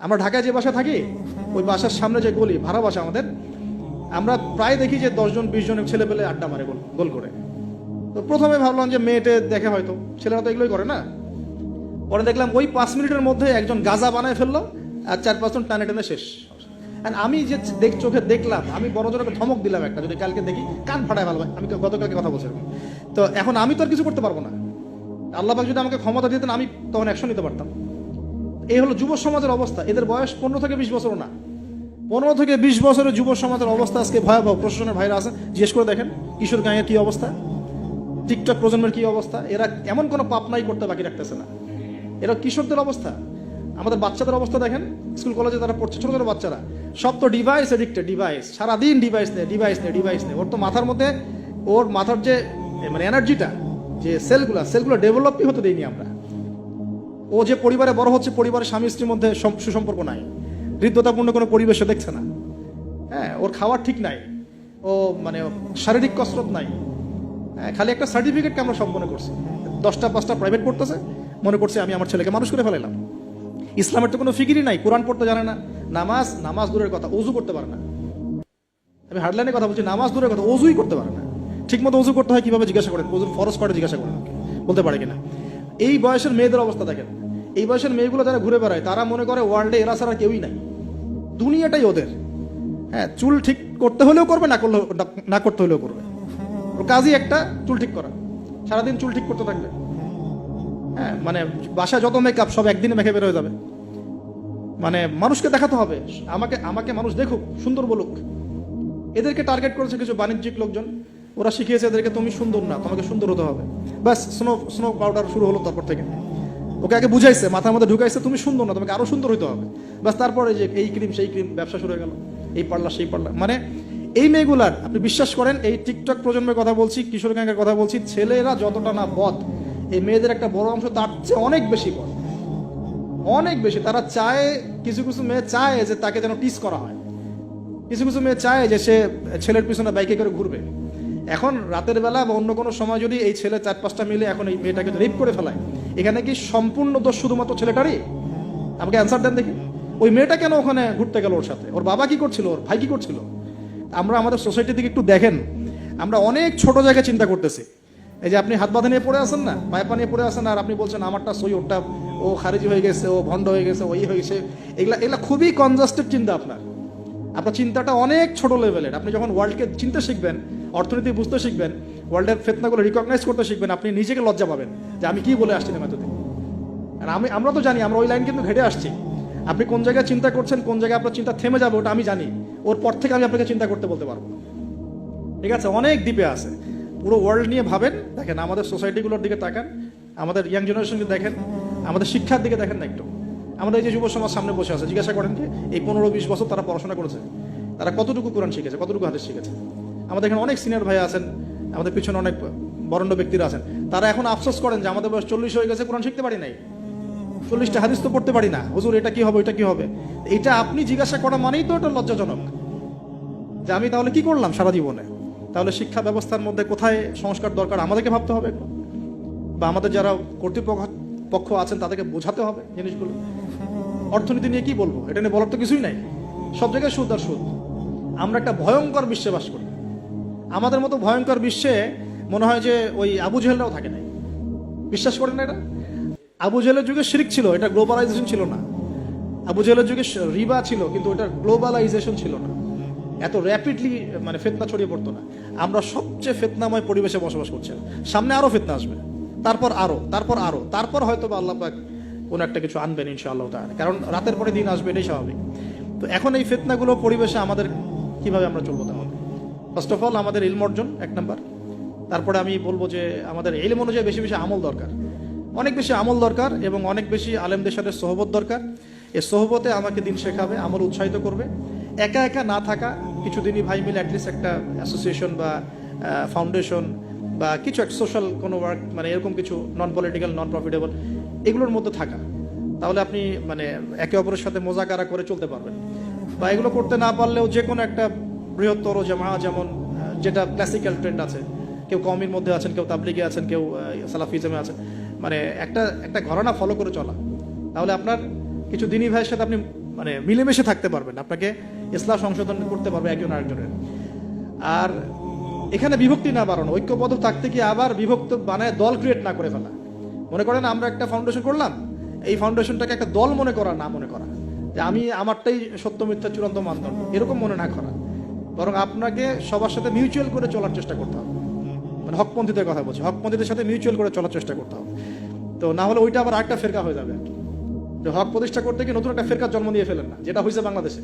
আমরা ঢাকায় যে বাসা থাকি, ওই বাসার সামনে যে গলি, ভাড়া বাসা আমাদের, আমরা প্রায় দেখি যে 10-20 জন ছেলে পেলে আড্ডা মারে গোল গোল করে। তো প্রথমে ভাবলাম যে মেয়েটে দেখে, হয়তো ছেলেরা তো এগুলোই করে না। পরে দেখলাম ওই 5 মিনিটের মধ্যে একজন গাজা বানায় ফেললো, আর 4-5 জন টানে টেনে শেষ। আমি যে চোখে দেখলাম, আমি বড় জনকে ধমক দিলাম একটা, যদি কালকে দেখি কান ফাটায় ভালো। আমি গতকালকে কথা বলছিলাম। তো এখন আমি তো আর কিছু করতে পারবো না। আল্লাহ পাক যদি আমাকে ক্ষমতা দিতেন, আমি তখন অ্যাকশন নিতে পারতাম। এই হলো যুব সমাজের অবস্থা। এদের বয়স 15 থেকে 20 বছরও না। 15 থেকে 20 বছরের যুব সমাজের অবস্থা আজকে ভয়াবহ। প্রশাসনের ভাইরা আছেন, জিজ্ঞেস করে দেখেন কিশোর গাঁয়ের কি অবস্থা, টিকটক প্রজন্মের কি অবস্থা। এরা এমন কোনো পাপ নাই করতে বাকি রাখতেছে না। এরা কিশোরদের অবস্থা। আমাদের বাচ্চাদের অবস্থা দেখেন, স্কুল কলেজে তারা পড়ছে, ছোট ছোট বাচ্চারা, সব তো ডিভাইস এডিক্টেড। ডিভাইস, সারাদিন ডিভাইস নেই। ওর তো মাথার মধ্যে, ওর মাথার যে মানে এনার্জিটা, যে সেলগুলো ডেভেলপই হতে দেয়নি আমরা। ও যে পরিবারে বড় হচ্ছে, পরিবারের স্বামী স্ত্রীর মধ্যে সুসম্পর্ক নাই, হৃদ্যতাপূর্ণ কোনো পরিবেশে দেখছে না। হ্যাঁ, ওর খাওয়ার ঠিক নাই, ও মানে শারীরিক কসরত নাই। হ্যাঁ, খালি একটা সার্টিফিকেটকে আমরা সব মনে করছি। 10টা-5টা প্রাইভেট পড়তেছে, মনে করছে আমি আমার ছেলেকে মানুষ করে ফেলাইলাম। ইসলামের তো কোনো ফিকিরই নাই, কোরআন পড়তে জানে না, নামাজ দূরের কথা, অজু করতে পারে না। আমি হার্ডলাইনে কথা বলছি, নামাজ দূরের কথা, অজুই করতে পারে না। ঠিক মতো অজু করতে হয় কিভাবে জিজ্ঞাসা করেন, অজুর ফরজ করে জিজ্ঞাসা করেন, বলতে পারে কিনা। এই বয়সের মেয়েদের অবস্থা দেখেন। এই বয়সের মেয়েগুলো যারা ঘুরে বেড়ায়, তারা মনে করে ওয়ার্ল্ডে এরা ছাড়া কেউই নাই, দুনিয়াটাই ওদের। হ্যাঁ, চুল ঠিক করতে হলেও করবে, না করতে হলেও করবে। ওর কাজই একটা, চুল ঠিক করা। সারাদিন চুল ঠিক করতে থাকবে। হ্যাঁ, মানে বাসায় যত মেকআপ সব একদিনে মেখে বের হয়ে যাবে। মানে মানুষকে দেখাতে হবে, আমাকে মানুষ দেখুক, সুন্দর বলুক। এদেরকে টার্গেট করেছে কিছু বাণিজ্যিক লোকজন। ওরা শিখিয়েছে এদেরকে, তুমি সুন্দর না, তোমাকে সুন্দর হতে হবে। ব্যাস, স্নো পাউডার শুরু হলো তারপর থেকে। ওকে আগে বুঝাইছে, মাথার মধ্যে ঢুকাইছে, তুমি সুন্দর না, তোমাকে আরো সুন্দর হতে হবে। ব্যাস, তারপরে যে এই ক্রিম সেই ক্রিম, ব্যবসা শুরু হয়ে গেল, এই পার্লার সেই পার্লার। মানে এই মেয়েগুলার, আপনি বিশ্বাস করেন, এই টিকটক প্রজন্মের কথা বলছি, কিশোর গ্যাংয়ের কথা বলছি, ছেলেরা যতটা না বদ, এই মেয়েদের একটা বড় অংশ তার চেয়ে অনেক বেশি বদ, অনেক বেশি। তারা চায়, কিছু কিছু মেয়ে চায় যে তাকে যেন টিস করা হয়, কিছু কিছু মেয়ে চায় যে সে ছেলের পিছনে বাইকে করে ঘুরবে। এখন রাতের বেলা বা অন্য কোনো সময় যদি এই ছেলে 4-5টা মিলে এখন এই মেয়েটাকে রেপ করে ফেলায়, এখানে কি সম্পূর্ণ দোষ শুধুমাত্র ছেলেটারই? আমাকে অ্যান্সার দেন দেখি। ওই মেয়েটা কেন ওখানে ঘুরতে গেল ওর সাথে? ওর বাবা কি করছিল, ওর ভাই কি করছিল? আমরা আমাদের সোসাইটির দিকে একটু দেখেন, আমরা অনেক ছোট জায়গায় চিন্তা করতেছি। এই যে আপনি হাত বাঁধা নিয়ে পড়ে আছেন না, পায়ে পা নিয়ে পড়ে আছেন, আর আপনি বলছেন আমারটা সই, ওরটা ও খারিজি হয়ে গেছে, ও ভণ্ড হয়ে গেছে, ওই হয়ে গেছে। এগুলা খুবই কনজাস্টেড চিন্তা। আপনার চিন্তাটা অনেক ছোট লেভেলের। আপনি যখন ওয়ার্ল্ডকে চিনতে শিখবেন, অর্থনীতি বুঝতে শিখবেন, ওয়ার্ল্ডের ফেতনাগুলো রিকগনাইজ করতে শিখবেন, আপনি নিজেকে লজ্জা পাবেন যে আমি কি বলে আসছিলাম এতদিন। আর আমরা তো জানি, আমরা ওই লাইন কিন্তু ঘেটে আসছি। আপনি কোন জায়গায় চিন্তা করছেন, কোন জায়গায় আপনার চিন্তা থেমে যাবে, ওটা আমি জানি। ওর পর থেকে আমি আপনাকে চিন্তা করতে বলতে পারবো। ঠিক আছে, অনেক দ্বীপে আছে। পুরো ওয়ার্ল্ড নিয়ে ভাবেন। দেখেন আমাদের সোসাইটিগুলোর দিকে তাকান, আমাদের ইয়াং জেনারেশনকে দেখেন, আমাদের শিক্ষার দিকে দেখেন না একটু। আমাদের এই যে যুব সমাজ সামনে বসে আছে, জিজ্ঞাসা করেন যে এই 15-20 বছর তারা পড়াশোনা করেছে, তারা কতটুকু কোরআন শিখেছে, কতটুকু হাদিস শিখেছে। আমাদের এখানে অনেক সিনিয়র ভাই আছেন, আমাদের পিছনে অনেক বরেণ্য ব্যক্তিরা আছেন, তারা এখন আফসোস করেন যে আমাদের বয়স 40 হয়ে গেছে, কোরআন শিখতে পারি নাই, 40টা হাদিস তো পড়তে পারি না, হুজুর এটা কি হবে, এটা কি হবে। এটা আপনি জিজ্ঞাসা করা মানেই তো এটা লজ্জাজনক, যে আমি তাহলে কি করলাম সারা জীবনে। তাহলে শিক্ষা ব্যবস্থার মধ্যে কোথায় সংস্কার দরকার আমাদেরকে ভাবতে হবে, বা আমাদের যারা কর্তৃপক্ষ আছেন তাদেরকে বোঝাতে হবে জিনিসগুলো। অর্থনীতি নিয়ে কি বলবো, এটা নিয়ে বলার তো কিছুই নাই, সব জায়গায় সুদ আর সুদ। আমরা একটা ভয়ঙ্কর বিশ্বে বাস করি। আমাদের মতো ভয়ঙ্কর বিশ্বে মনে হয় যে ওই আবু জেহেলরাও থাকে নাই। বিশ্বাস করেন না এটা? আবু জেহেলের যুগে শিরক ছিল, এটা গ্লোবালাইজেশন ছিল না। আবু জেহেলের যুগে রিবা ছিল, কিন্তু এটা গ্লোবালাইজেশন ছিল না। এত র্যাপিডলি মানে ফেতনা ছড়িয়ে পড়তো না। আমরা সবচেয়ে ফেতনাময় পরিবেশে বসবাস করছি। সামনে আরো ফেতনা আসবে, তারপর হয়তো বা আল্লাহ পাক কোন একটা কিছু আনবেন ইনশাআল্লাহ তাআলা। কারণ রাতের পরে দিন আসবে, এটাই স্বাভাবিক। তো এখন এই ফেতনাগুলো পরিবেশে আমাদের কিভাবে আমরা চলবো? তাহলে ফার্স্ট অফ অল আমাদের ইলম অর্জন 1 নাম্বার। তারপরে আমি বলবো যে আমাদের ইলম অনুযায়ী বেশি বেশি আমল দরকার, অনেক বেশি আমল দরকার, এবং অনেক বেশি আলেমদের সাথে সোহবত দরকার। এই সোহবতে আমাকে দিন শেখাবে, আমল উৎসাহিত করবে। একা একা না থাকা, কিছু দিনই ভাই মিলে অ্যাটলিস্ট একটা অ্যাসোসিয়েশন বা ফাউন্ডেশন বা কিছু একটা সোশ্যাল কোনো ওয়ার্ক, মানে এরকম কিছু নন পলিটিক্যাল, নন প্রফিটেবল, এগুলোর মধ্যে থাকা। তাহলে আপনি মানে একে অপরের সাথে মোজাকারা করে চলতে পারবেন। বা এগুলো করতে না পারলেও যে কোনো একটা বৃহত্তর জামা, যেমন যেটা ক্লাসিক্যাল ট্রেন্ড আছে, কেউ কওমির মধ্যে আছেন, কেউ তাবলিগে আছেন, কেউ সালাফিজমে আছেন, মানে একটা ঘরানা ফলো করে চলা। তাহলে আপনার কিছু দিনী ভাইয়ের সাথে আপনি মানে মিলেমিশে থাকতে পারবেন, আপনাকে ইসলাম সংশোধন করতে পারবে একজন আরেকজনের। আর এখানে বিভক্তি না বাড়ানো, ঐক্যবদ্ধ থাকতে গিয়ে আবার বিভক্ত বানায় দল ক্রিয়েট না করে ফেলা। মনে করেন আমরা একটা ফাউন্ডেশন করলাম, এই ফাউন্ডেশনটাকে একটা দল মনে করা, না মনে করা যে আমি আমারটাই সত্য মিথ্যা চূড়ান্ত মানদণ্ড, এরকম মনে না করা, বরং আপনাকে সবার সাথে মিউচুয়াল করে চলার চেষ্টা করতে হবে। মানে হকপন্থীদের কথা বলছি, হকপন্থীদের সাথে মিউচুয়াল করে চলার চেষ্টা করতে হবে। তো না হলে ওইটা আবার আরেকটা ফেরকা হয়ে যাবে। হক প্রতিষ্ঠা করতে গিয়ে নতুন একটা ফেরকার জন্ম দিয়ে ফেলেন না, যেটা হয়েছে বাংলাদেশে।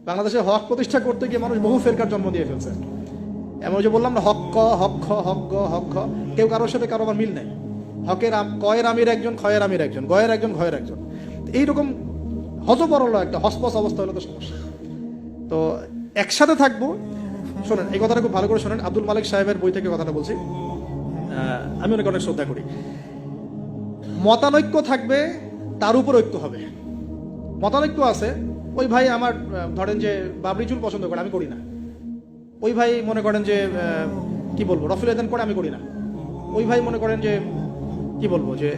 বাংলাদেশে হক প্রতিষ্ঠা করতে গিয়ে মানুষ বহু ফেরকার জন্ম দিয়ে ফেলছে। এমন যে বললাম না, হক ক হক খ হক গ হক খ, কেউ কারোর সাথে কারো আবার মিল নেই। হকের কয়ের আমির একজন, ক্ষয়ের আমির একজন, গয়ের একজন, ঘয়ের একজন, এইরকম হজবরল একটা হসপস অবস্থা হলে তো সমস্যা। তো একসাথে থাকবো। শোনেন, এই কথাটা খুব ভালো করে শোনেন, আব্দুল মালিক সাহেবের বই থেকে কথাটা বলছি, আমি অনেক অনেক শ্রদ্ধা করি। মতানৈক্য থাকবে, তার উপর ঐক্য হবে। মতানৈক্য আছে, ওই ভাই আমার ধরেন যে বাবরি চুল পছন্দ করে, আমি করি না। ওই ভাই মনে করেন যে কি বলবো, রফিল আদান করে, আমি করি না। ওই ভাই মনে করেন যে কি বলবো, যে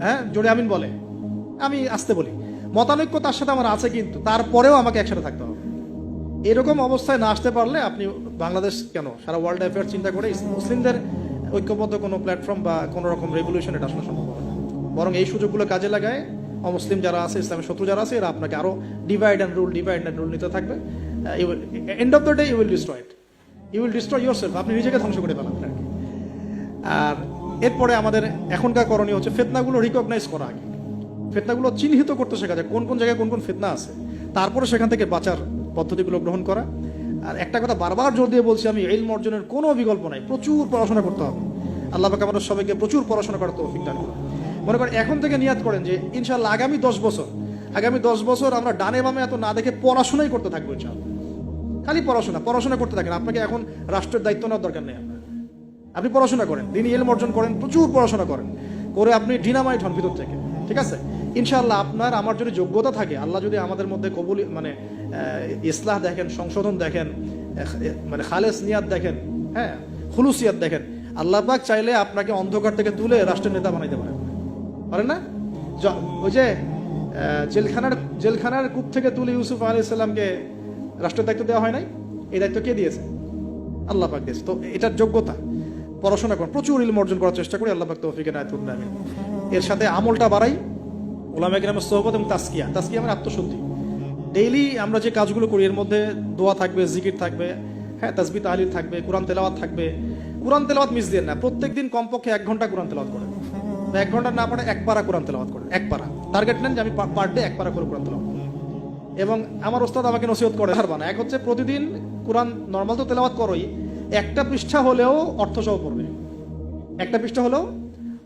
হ্যাঁ জোরে আমিন বলে, আমি আসতে বলি। মতানৈক্য তার সাথে আমার আছে, কিন্তু তারপরেও আমাকে একসাথে থাকতে হবে। এরকম অবস্থায় না আসতে পারলে আপনি বাংলাদেশ কেন, সারা ওয়ার্ল্ড অ্যাফেয়ার চিন্তা করে মুসলিমদের ঐক্যবদ্ধ কোনো প্ল্যাটফর্ম বা কোনো রকম রেভলিউশন এটা আসলে সম্ভব হবে না। বরং এই সুযোগগুলো কাজে লাগায় অমুসলিম যারা আছে, ইসলামের শত্রু যারা আছে, এরা আপনাকে আরো ডিভাইড অ্যান্ড রুল নিতে থাকবে। End of the day you will destroy it, you will destroy yourself, আপনি নিজেকে ধ্বংস করে ফেলাবেন আর কি। আর এরপরে আমাদের এখনকার করণীয় হচ্ছে ফিতনাগুলো রিকগনাইজ করা, আগে ফিতনাগুলো চিহ্নিত করতে শেখা যায়, কোন কোন জায়গায় কোন কোন ফিতনা আছে, তারপরে সেখান থেকে বাঁচার পদ্ধতিগুলো গ্রহণ করা। আর একটা কথা বারবার জোর দিয়ে বলছি আমি, ইলম অর্জনের কোনো বিকল্প নাই, প্রচুর পড়াশোনা করতে হবে। আল্লাহ পাক আমাদের সবাইকে প্রচুর পড়াশোনা করার তৌফিক দান করুন। মনে করেন এখন থেকে নিয়াত করেন যে ইনশাআল্লাহ আগামী 10 বছর আমরা ডানে বামে এত না দেখে পড়াশোনাই করতে থাকবো ইনশাআল্লাহ। খালি পড়াশোনা করতে থাকেন। আপনাকে এখন রাষ্ট্রের দায়িত্ব নেওয়ার দরকার নেই। আপনি পড়াশোনা করেন, দিনই ইলম অর্জন করেন, প্রচুর পড়াশোনা করেন, করে আপনি ডিনামাইট হন ভিতর থেকে, ঠিক আছে? ইনশাআল্লাহ আপনার আমার যদি যোগ্যতা থাকে, আল্লাহ যদি আমাদের মধ্যে কবুল মানে ইসলাহ দেখেন, সংশোধন দেখেন, মানে খালেস নিয়াত দেখেন, হ্যাঁ খুলুসিয়াত দেখেন, আল্লাহ পাক চাইলে আপনাকে অন্ধকার থেকে তুলে রাষ্ট্রের নেতা বানাইতে পারেন না? ওই যে জেলখানার কূপ থেকে তুলে ইউসুফ আলাইহিস সালামকে রাষ্ট্রের দায়িত্ব দেওয়া হয় নাই? এই দায়িত্ব কে দিয়েছে? আল্লাহ পাক দিয়েছে। তো এটার যোগ্যতা, পড়াশোনা করুন, প্রচুর ইলম অর্জন করার চেষ্টা করি, আল্লাহ পাক তৌফিক এনায়েত করুন, আমিন। এর সাথে আমলটা বাড়াই, উলামায়ে কেরামের সোহবত এবং তাসকিয়া মানে আত্মশুদ্ধি। ডেইলি আমরা যে কাজগুলো করি এর মধ্যে দোয়া থাকবে, জিকির থাকবে, হ্যাঁ তাসবিহ তাহলিল থাকবে, কোরআন তেলাওয়াত থাকবে। কোরআন তেলাওয়াত মিস দিয়ে না, প্রত্যেকদিন কমপক্ষে 1 ঘন্টা কোরআন তেলাওয়াত করেন। 1 ঘন্টা না পড়ে 1 পারা কোরআন তেলাওয়াত করেন, 1 পারা টার্গেট নেন যে আমি পার ডে 1 পারা করে কোরআন তেলাওয়াত করব। এবং আমার ওস্তাদ আমাকে নসিহত করে হারবানা, এক হচ্ছে প্রতিদিন কোরআন নর্মাল তো তেলাওয়াত করোই, একটা পৃষ্ঠা হলেও অর্থসহ পড়বে, একটা পৃষ্ঠা হলেও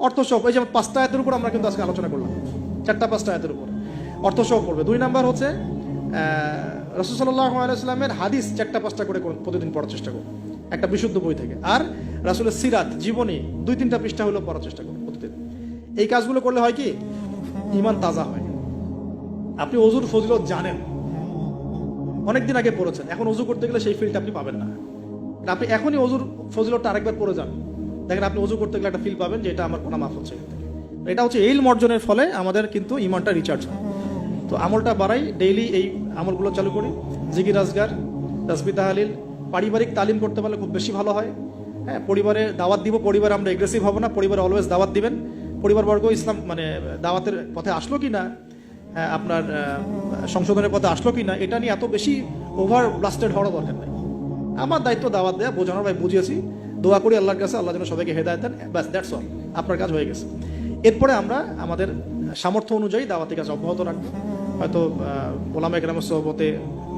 অর্থসহ। এই যে 5টা আয়াতের উপর আমরা কিন্তু আজকে আলোচনা করলাম, 4-5টা আয়াতের উপর অর্থসহ পড়বে। 2 নাম্বার হচ্ছে রাসূল সাল্লাল্লাহু আলাইহি ওয়াসাল্লামের হাদিস 4-5টা করে প্রতিদিন পড়ার চেষ্টা করুন, একটা বিশুদ্ধ বই থেকে। আর রাসূলের সিরাত, জীবনী 2-3টা পৃষ্ঠা হলেও পড়ার চেষ্টা করুন প্রতিদিন। এই কাজগুলো করলে হয় কি, ঈমান তাজা হয়। আপনি ওযুর ফজিলত জানেন, অনেকদিন আগে পড়েছেন, এখন ওযু করতে গেলে সেই ফিলটা আপনি পাবেন না। আপনি এখনই ওযুর ফজিলতটা আরেকবার পড়ে যান, দেখেন আপনি ওযু করতে গেলে একটা ফিল পাবেন যে এটা আমার গুনাহ মাফ হচ্ছে। এটা হচ্ছে ইলম অর্জনের ফলে আমাদের কিন্তু ঈমানটা রিচার্জ হয়। তো আমলটা বাড়াই, ডেইলি এই আমলগুলো চালু করি, জিকির আজগার, তাসবিহ তাহলিল। পারিবারিক তালিম করতে পারলে খুব বেশি ভালো হয়। হ্যাঁ, পরিবারে দাওয়াত দিব, পরিবারে আমরা এগ্রেসিভ হব না, পরিবারে অলওয়েজ দাওয়াত দিবেন। পরিবারবর্গ ইসলাম মানে দাওয়াতের পথে আসলো কি না, আপনার সংশোধনের পথে আসলো কি না, এটা নিয়ে এত বেশি ওভার ব্লাস্টেড হওয়ার দরকার নেই। আমার দায়িত্ব দাওয়াত দেয়া, বোঝানোর, ভাই বুঝিয়েছি, দোয়া করি আল্লাহর কাছে, আল্লাহ যেন সবাইকে হেদায়েত দেন, ব্যাস দ্যাটস অল, আপনার কাজ হয়ে গেছে। এরপরে আমরা আমাদের সামর্থ্য অনুযায়ী দাওয়াতি কাজ অব্যাহত রাখবো। হয়তো উলামায়ে কেরামের সোহবতে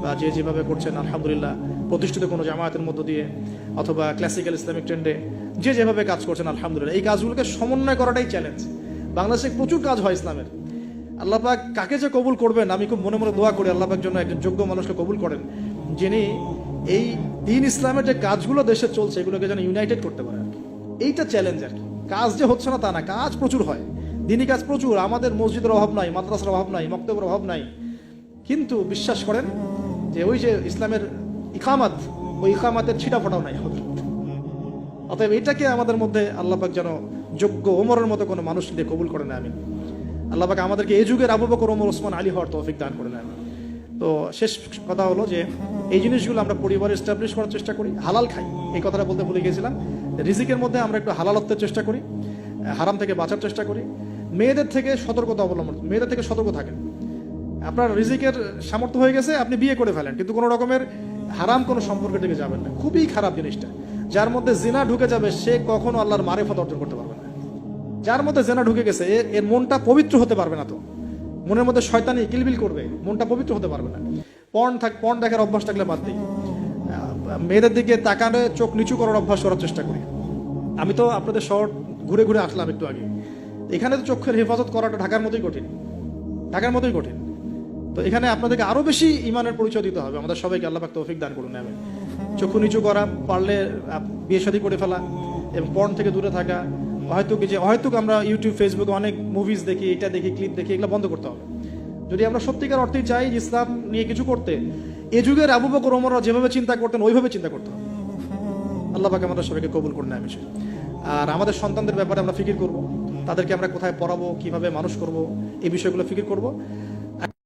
বা যে যেভাবে করছেন আলহামদুলিল্লাহ, প্রতিষ্ঠিত কোনো জামায়াতের মধ্য দিয়ে অথবা ক্লাসিক্যাল ইসলামিক ট্রেন্ডে যে যেভাবে কাজ করছেন আলহামদুলিল্লাহ, এই কাজগুলোকে সমন্বয় করাটাই চ্যালেঞ্জ। বাংলাদেশে প্রচুর কাজ হয় ইসলামের, আল্লাহ পাক কাকে যে কবুল করবেন, আমি খুব মনে মনে দোয়া করি আল্লাহ পাক জন্য একজন যোগ্য মানুষকে কবুল করেন, যিনি এই দিন ইসলামের যে কাজগুলো দেশে চলছে এগুলোকে যেন ইউনাইটেড করতে পারে। এইটা চ্যালেঞ্জ আর কি। কাজ যে হচ্ছে না তা না, কাজ প্রচুর হয়, দিনই কাজ প্রচুর। আমাদের মসজিদের অভাব নাই, মাদ্রাসার অভাব নাই, মক্তবের অভাব নাই, কিন্তু বিশ্বাস করেন যে ওই যে ইসলামের ইকামাত, ওই ইকামাতের ছিটা ফোটাও নাই। অতএব এটাকে আমাদের মধ্যে আল্লাহ পাক যেন যোগ্য ওমরের মতো কোনো মানুষ দিয়ে কবুল করে না। আমিন। আল্লাহ পাক আমাদেরকে এই যুগের আবু বকর, ওমর, ওসমান, আলী হওয়ার তৌফিক দান করে না। তো শেষ কথা হলো যে এই জিনিসগুলো আমরা পরিবারে এস্টাবলিশ করার চেষ্টা করি, হালাল খাই, এই কথাটা বলতে ভুলে গিয়েছিলাম। রিজিকের মধ্যে আমরা একটু হালালত্বের চেষ্টা করি, হারাম থেকে বাঁচার চেষ্টা করি। মেয়েদের থেকে সতর্কতা অবলম্বন, মেয়েদের থেকে সতর্ক থাকেন। আপনার রিজিকের সামর্থ্য হয়ে গেছে, আপনি বিয়ে করে ফেলেন, কিন্তু কোনো রকমের হারাম কোনো সম্পর্কের দিকে যাবেন না। খুবই খারাপ জিনিসটা। যার মধ্যে জিনা ঢুকে যাবে সে কখনো আল্লাহর মারিফত অর্জন করতে পারবে না। যার মধ্যে জিনা ঢুকে গেছে এর মনটা পবিত্র হতে পারবে না। তো মনের মধ্যে শয়তানি কিলবিল করবে, মনটা পবিত্র হতে পারবে না। পর্ন দেখার অভ্যাস থাকলে বাদ দিই। মেয়েদের দিকে তাকানো, চোখ নিচু করার অভ্যাস করার চেষ্টা করি। আমি তো আপনাদের শহর ঘুরে ঘুরে আসলাম একটু আগে। এখানে তো চোখের হেফাজত করাটা ঢাকার মতোই কঠিন, ঢাকার মতোই কঠিন। তো এখানে আপনাদেরকে আরো বেশি ইমানের পরিচয় দিতে হবে। আমাদের সবাইকে আল্লাহ পাক তৌফিক দান করুন। আমি চক্ষু নিচু করা, পারলে বিয়ে শাদী করে ফেলা এবং পর্ন থেকে দূরে থাকা। হয়তো আমরা ইউটিউব ফেসবুকে অনেক মুভিজ দেখি, এটা দেখি, ক্লিপ দেখি, এগুলো বন্ধ করতে হবে। যদি আমরা সত্যিকার অর্থেই চাই ইসলাম নিয়ে কিছু করতে, এ যুগের আবু বকর ওমররা যেভাবে চিন্তা করতেন ওইভাবে চিন্তা করতে হবে। আল্লাহ পাক আমাদের সবাইকে কবুল করুন আমি। আর আমাদের সন্তানদের ব্যাপারে আমরা ফিকির করব, তাদেরকে আমরা কোথায় পড়াবো, কিভাবে মানুষ করব, এই বিষয়গুলো ফিকির করব।